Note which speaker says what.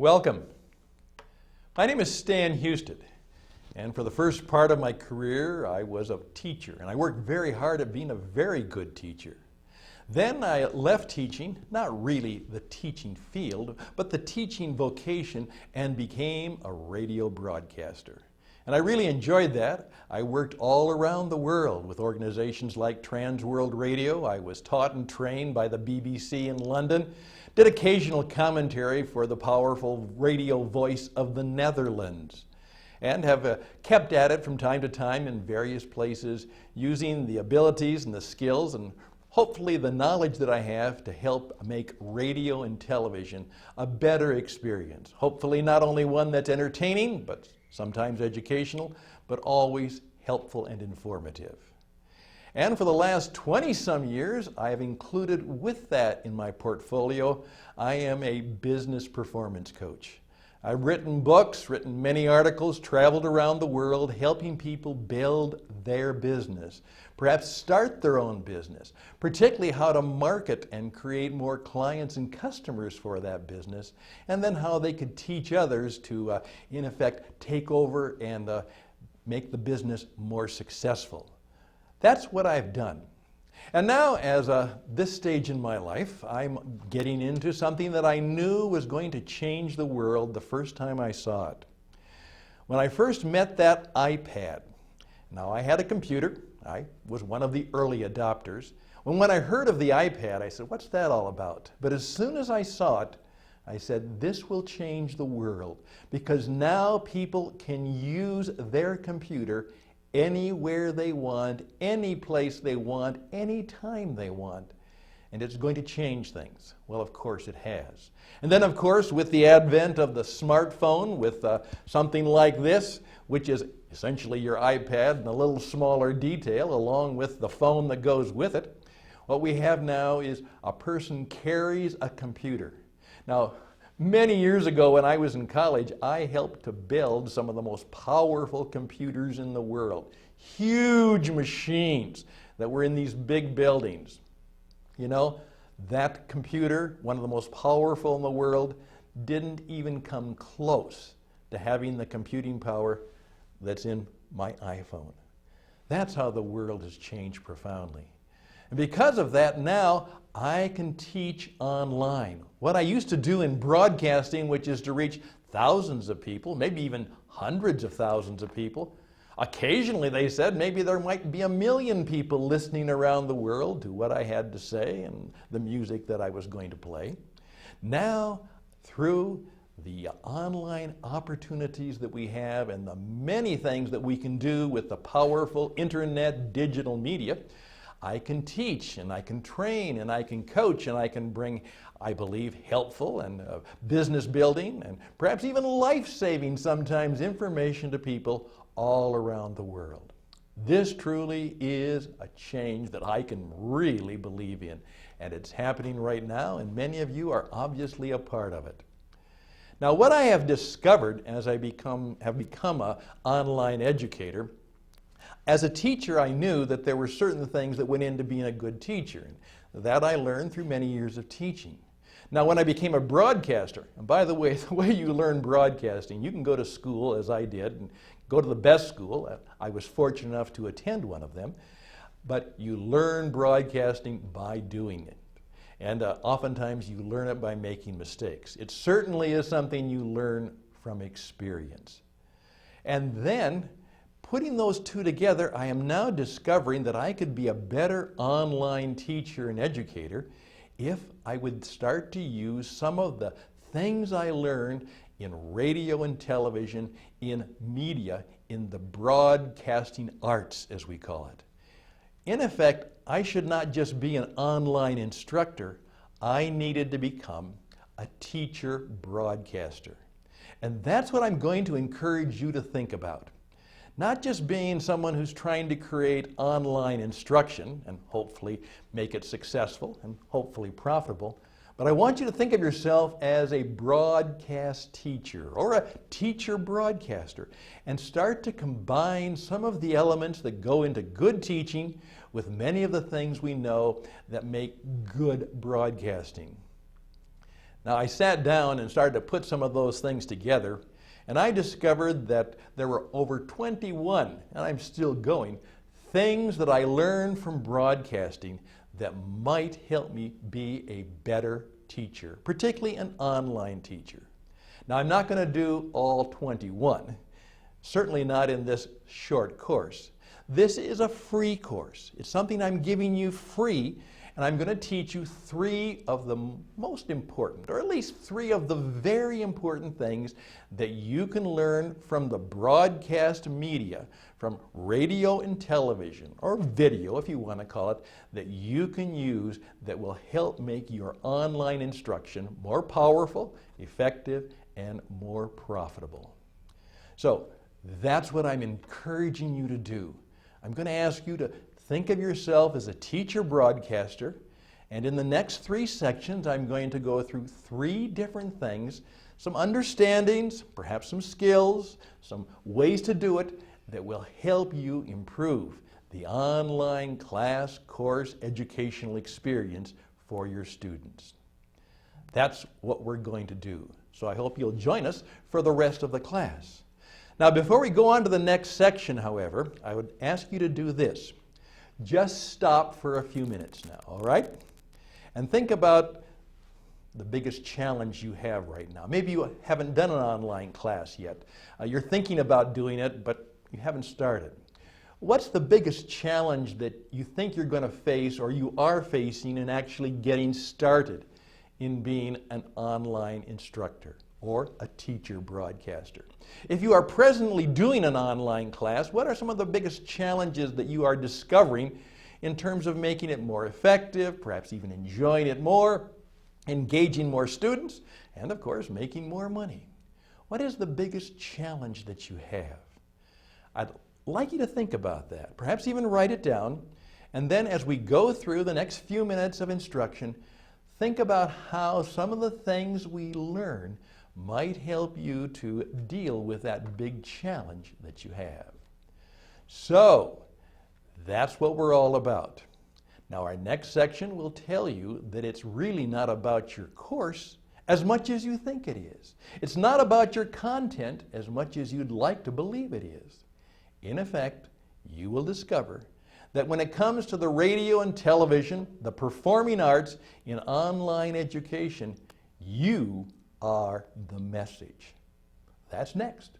Speaker 1: Welcome. My name is Stan Hustad, and for the first part of my career I was a teacher, and I worked very hard at being a very good teacher. Then I left teaching, not really the teaching field, but the teaching vocation, and became a radio broadcaster. And I really enjoyed that. I worked all around the world with organizations like Trans World Radio. I was taught and trained by the BBC in London, did occasional commentary for the powerful radio voice of the Netherlands, and have kept at it from time to time in various places, using the abilities and the skills and hopefully the knowledge that I have to help make radio and television a better experience. Hopefully not only one that's entertaining, but sometimes educational, but always helpful and informative. And for the last 20-some years, I have included with that in my portfolio, I am a business performance coach. I've written books, written many articles, traveled around the world, helping people build their business, perhaps start their own business, particularly how to market and create more clients and customers for that business, and then how they could teach others to, in effect, take over and make the business more successful. That's what I've done. And now, as this stage in my life, I'm getting into something that I knew was going to change the world the first time I saw it. When I first met that iPad, now I had a computer. I was one of the early adopters. When I heard of the iPad, I said, what's that all about? But as soon as I saw it, I said, this will change the world, because now people can use their computer anywhere they want, any place they want, any time they want. And it's going to change things. Well, of course it has. And then, of course, with the advent of the smartphone, with something like this, which is essentially your iPad in a little smaller detail, along with the phone that goes with it, what we have now is a person carries a computer. Now, many years ago when I was in college, I helped to build some of the most powerful computers in the world. Huge machines that were in these big buildings. You know, that computer, one of the most powerful in the world, didn't even come close to having the computing power that's in my iPhone. That's how the world has changed profoundly. And because of that, now I can teach online. What I used to do in broadcasting, which is to reach thousands of people, maybe even hundreds of thousands of people. Occasionally, they said, maybe there might be 1 million people listening around the world to what I had to say and the music that I was going to play. Now, through the online opportunities that we have and the many things that we can do with the powerful internet digital media, I can teach and I can train and I can coach and I can bring, I believe, helpful and business building and perhaps even life-saving sometimes information to people all around the world. This truly is a change that I can really believe in, and it's happening right now, and many of you are obviously a part of it. Now, what I have discovered as I have become an online educator, as a teacher, I knew that there were certain things that went into being a good teacher. And that I learned through many years of teaching. Now, when I became a broadcaster, and by the way you learn broadcasting, you can go to school, as I did, and go to the best school. I was fortunate enough to attend one of them. But you learn broadcasting by doing it. And oftentimes you learn it by making mistakes. It certainly is something you learn from experience. And then, putting those two together, I am now discovering that I could be a better online teacher and educator if I would start to use some of the things I learned in radio and television, in media, in the broadcasting arts, as we call it. In effect, I should not just be an online instructor, I needed to become a teacher broadcaster. And that's what I'm going to encourage you to think about. Not just being someone who's trying to create online instruction and hopefully make it successful and hopefully profitable, but I want you to think of yourself as a broadcast teacher or a teacher broadcaster and start to combine some of the elements that go into good teaching with many of the things we know that make good broadcasting. Now, I sat down and started to put some of those things together, and I discovered that there were over 21, and I'm still going, things that I learned from broadcasting that might help me be a better teacher, particularly an online teacher. Now, I'm not going to do all 21, certainly not in this short course. This is a free course. It's something I'm giving you free, and I'm going to teach you 3 of the most important, or at least 3 of the very important things that you can learn from the broadcast media, from radio and television, or video if you want to call it, that you can use that will help make your online instruction more powerful, effective, and more profitable. So that's what I'm encouraging you to do. I'm going to ask you to think of yourself as a teacher broadcaster, and in the next 3 sections I'm going to go through 3 different things, some understandings, perhaps some skills, some ways to do it that will help you improve the online class course educational experience for your students. That's what we're going to do. So I hope you'll join us for the rest of the class. Now, before we go on to the next section, however, I would ask you to do this. Just stop for a few minutes now, all right? And think about the biggest challenge you have right now. Maybe you haven't done an online class yet. You're thinking about doing it, but you haven't started. What's the biggest challenge that you think you're going to face or you are facing in actually getting started in being an online instructor or a teacher broadcaster? If you are presently doing an online class, what are some of the biggest challenges that you are discovering in terms of making it more effective, perhaps even enjoying it more, engaging more students, and of course making more money? What is the biggest challenge that you have? I'd like you to think about that, perhaps even write it down, and then as we go through the next few minutes of instruction, think about how some of the things we learn might help you to deal with that big challenge that you have. So, that's what we're all about. Now, our next section will tell you that it's really not about your course as much as you think it is. It's not about your content as much as you'd like to believe it is. In effect, you will discover that when it comes to the radio and television, the performing arts, in online education, you are the message. That's next.